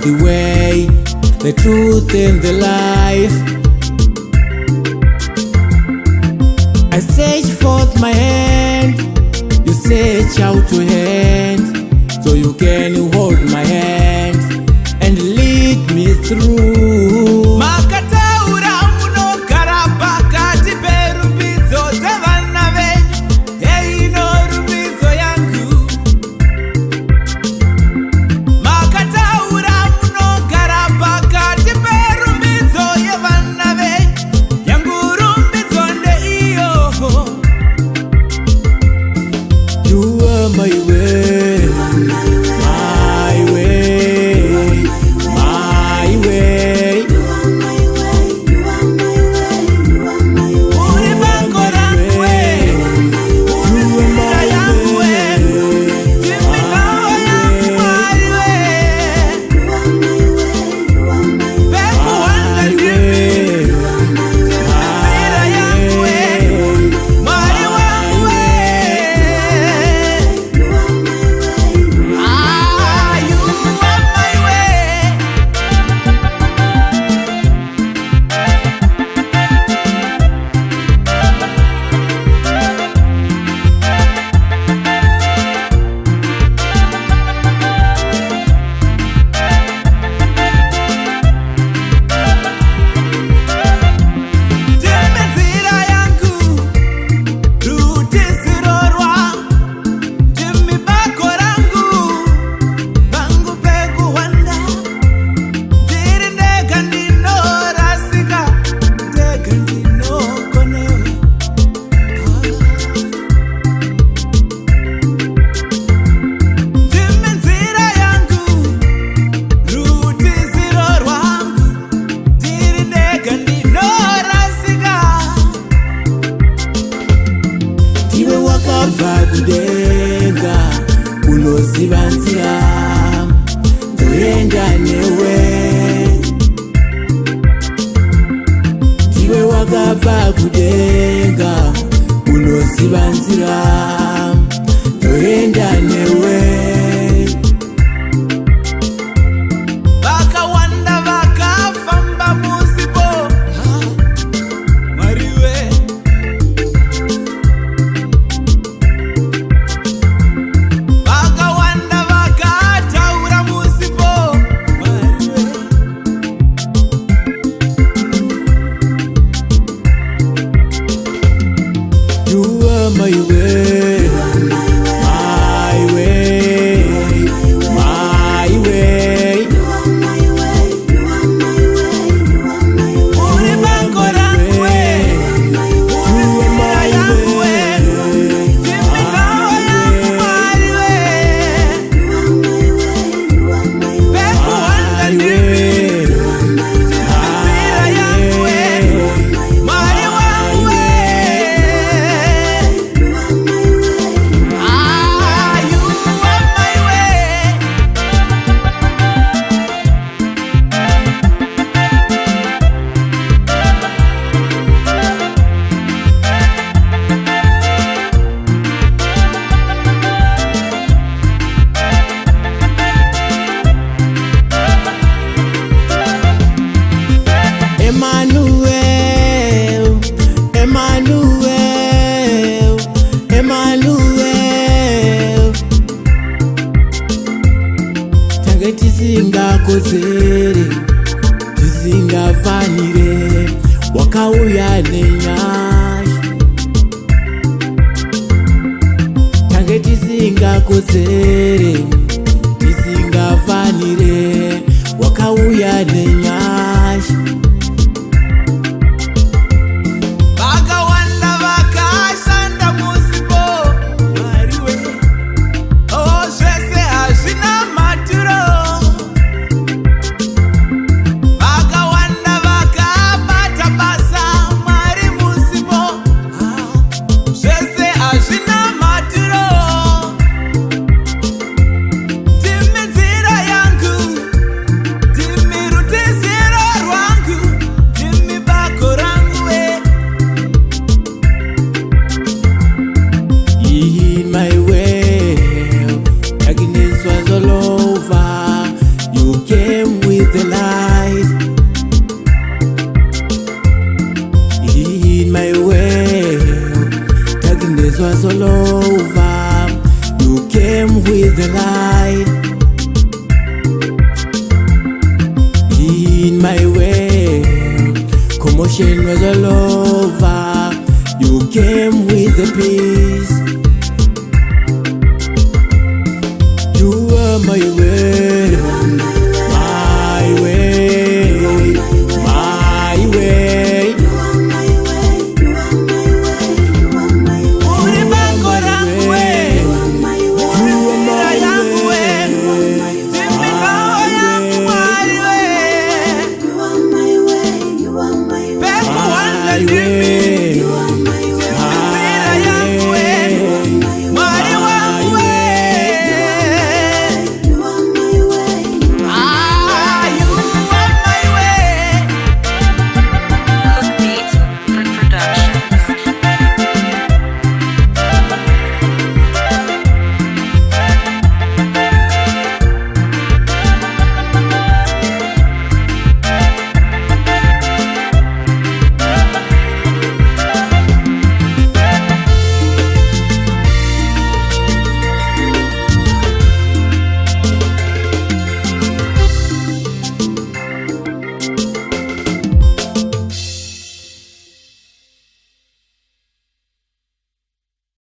the way, the truth and the life. I stretch forth my hand, you stretch out your hand, so you can hold my hand and lead me through. Makataura munogara pakati perumbidzo dzevana venyu, yeino rumbidzo yangu. Makataura munogara pakati perumbidzo yevana venyu, yangu rumbidzo ndeiyo. You are my way, my way, my way. Uri bango rangu we, nzira yangu we, timikawa yangu mwari we. Peku wanga ndimi, timizira yangu we, mwari wangu we. Ah, you are my way. Timizira yangu, rutiziro rwangu, ndimi bako rangu, pangu pekuhwanda. Ndiri ndega ndinorasika, ndega ndinokonewa. Ndimi nzira yangu, rutiziro rwangu, ndiri ndega ndinorasika. Iwe wakabva kudenga unoziva nzira, ndoenda newe. Iwe wakabva kudenga unoziva nzira, ndoenda newe. Vakawanda vakafamba musipo, Mwari we. Vakawanda vakataura musipo, Mwari we. You are my way, my way, my way. Uri bango rangu we, nzira yangu we, timikawa yangu Mwari we. Peku wanga ndimi, timizira yangu we, Mwari wangu we. Ah, you are my way. Emmanuel, Emmanuel, Emmanuel. Tange tisingakodzere, tisingafanire, wakauya nenyasha. Tange tisingakodzere, tisingafanire, wakauya nenyasha. Vakawanda vakashanda musipo, Mwari we. Oh, zvese hazvina maturo. Vakawanda vakabata basa, Mwari musipo. Zvese hazvina maturo. Ndimi nzira yangu, ndimi rutiziro was all over, you came with the light. In my way, commotion was all over, you came with the peace. You were my way, my way, my way. Uri bango langu we, uri sira yangu we, timikao yangu mwari we. Pepo wanda ndimi